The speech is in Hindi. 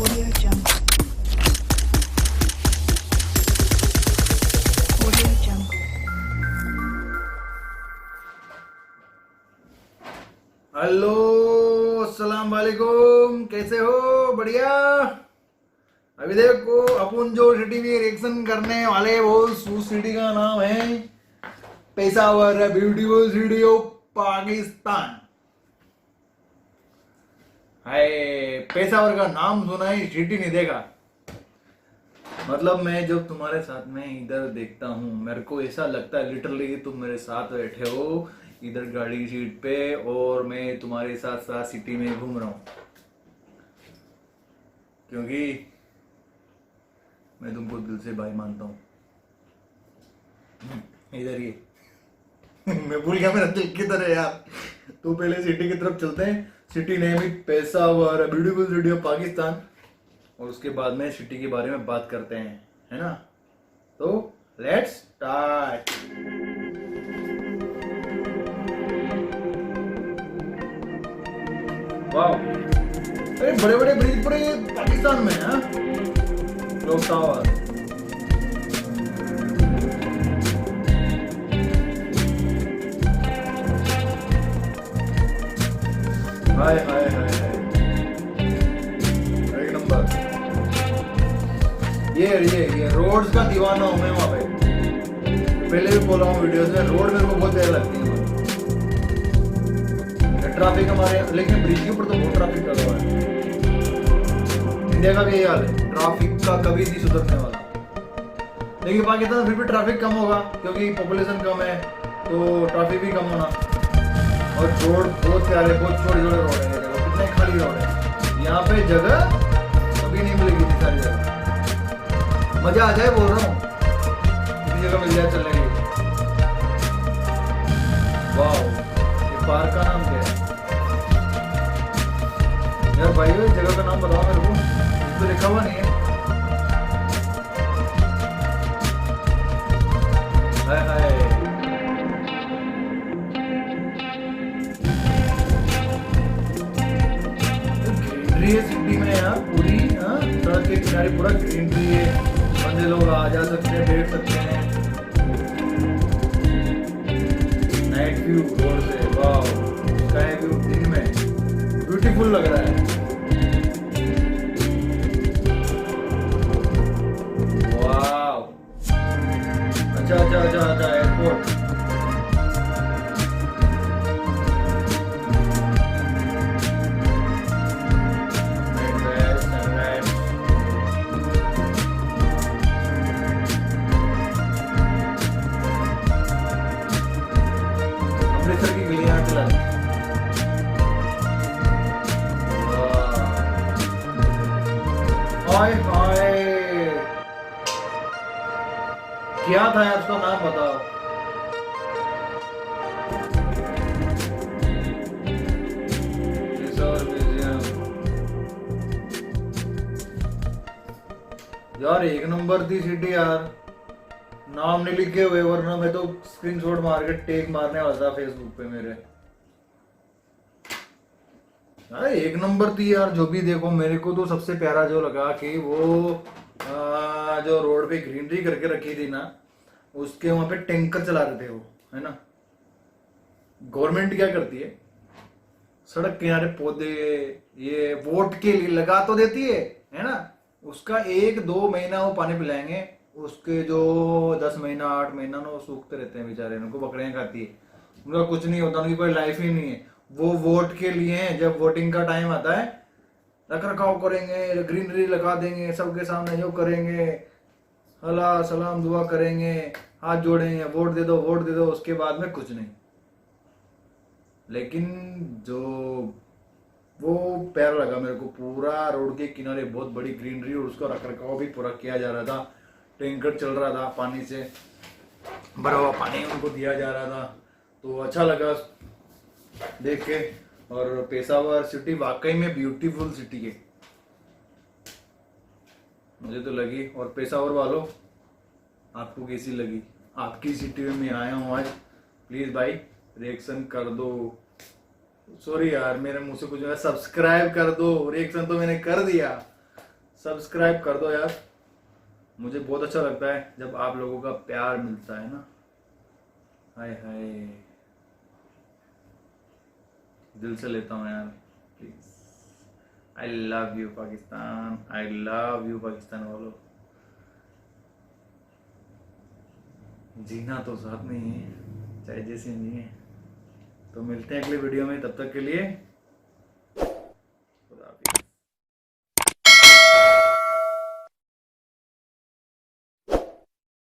Audio Jungle. Audio Jungle. Hello, अस्सलाम वालेकुम। कैसे हो? बढ़िया। अभी देखो अपन जो सिटी में रिएक्शन करने वाले वो उस सिटी का नाम है Peshawar, beautiful city of Pakistan. Hi, Peshawar का नाम सुना है, सिटी नहीं देखा। मतलब मैं जब तुम्हारे साथ में इधर देखता हूँ मेरे को ऐसा लगता है लिटरली तुम मेरे साथ बैठे हो इधर गाड़ी की सीट पे और मैं तुम्हारे साथ साथ सिटी में घूम रहा हूँ, क्योंकि मैं तुमको दिल से भाई मानता हूँ। इधर ही मैं भूल गया मेरा दिल किधर है यार। तो पहले सिटी की तरफ चलते हैं। City name is Peshawar, beautiful city of Pakistan, और उसके बाद में सिटी के बारे में बात करते हैं, है ना? तो लेट्स स्टार्ट। वाओ, अरे बड़े बड़े ब्रिज पूरे पाकिस्तान में है। क्लॉक टावर, हाय हाय हाय हाय, एक नंबर। ये रोड्स का दीवाना हूं मैं वहां पे। पहले भी बोला हूँ वीडियोस में, रोड मेरे को बहुत प्यारी लगती है। ट्रैफिक हमारे, लेकिन ब्रिज के ऊपर तो बहुत ट्रैफिक लगा हुआ है। इंडिया का भी यही हाल है, ट्रैफिक का कभी नहीं सुधरने वाला। लेकिन पाकिस्तान फिर भी ट्रैफिक कम होगा क्योंकि पॉपुलेशन कम है, तो ट्रैफिक भी कम होना। और रोड बहुत प्यारे, बहुत छोटे छोटे रोड है, कितने खाली रोड है। यहाँ पे जगह कभी नहीं मिलेगी इतनी सारी जगह। मजा आ जाए बोल रहा हूँ, इतनी जगह मिल जाए चलने के लिए। वाह, ये पार्क का नाम क्या है यार भाई? जगह का नाम बताओ मेरे को, इस तो लिखा हुआ नहीं है। हाय हाय, ग्रीनरी है सिटी में यार पूरी। सड़क के किनारे पूरा ग्रीनरी है, बंदे लोग आ जा सकते हैं, बैठ सकते हैं। नाइट व्यू रोड से, वाह, स्काई व्यू दिन में ब्यूटीफुल लग रहा है। वाह, अच्छा अच्छा अच्छा अच्छा, एयरपोर्ट। अमृतसर की गलियां चला, हाय हाय, क्या था यार उसका नाम बताओ? यार एक नंबर थी सिटी यार। नाम नहीं लिखे हुए, वरना मैं तो स्क्रीनशॉट मार के टैग मारने वाला था फेसबुक पे मेरे। अरे एक नंबर थी यार। जो भी देखो, मेरे को तो सबसे प्यारा जो लगा कि वो जो रोड पे ग्रीनरी करके रखी थी ना, उसके वहां पे टैंकर चला रहे थे वो, है ना? गवर्नमेंट क्या करती है, सड़क किनारे पौधे ये वोट के लिए लगा तो देती है ना? उसका 1-2 महीना वो पानी पिलाएंगे, उसके जो 10 महीना 8 महीना ना वो सूखते रहते हैं बेचारे, उनको बकरियां खाती है, उनका कुछ नहीं होता, उनकी कोई लाइफ ही नहीं है। वो वोट के लिए हैं, जब वोटिंग का टाइम आता है रख रखाव करेंगे, ग्रीनरी लगा देंगे, सबके सामने जो करेंगे, अल्लाह सलाम दुआ करेंगे, हाथ जोड़ेंगे, वोट दे दो वोट दे दो, उसके बाद में कुछ नहीं। लेकिन जो वो प्यारा लगा मेरे को, पूरा रोड के किनारे बहुत बड़ी ग्रीनरी और उसका रख रखाव भी पूरा किया जा रहा था। टैंकर चल रहा था, पानी से भरा हुआ पानी उनको दिया जा रहा था, तो अच्छा लगा देख के। और पेशावर सिटी वाकई में ब्यूटीफुल सिटी है, मुझे तो लगी। और पेशावर वालों, आपको कैसी लगी? आपकी सिटी में मैं आया हूँ आज, प्लीज भाई रिएक्शन कर दो। सॉरी यार, मेरे मुंह से कुछ, सब्सक्राइब कर दो, रिएक्शन तो मैंने कर दिया, सब्सक्राइब कर दो यार, मुझे बहुत अच्छा लगता है जब आप लोगों का प्यार मिलता है ना। हाय हाय, दिल से लेता हूँ यार, please. I love you Pakistan, I love you Pakistan वालों। जीना तो साथ में ही है, चाहे जैसे नहीं है। तो मिलते हैं अगले वीडियो में, तब तक के लिए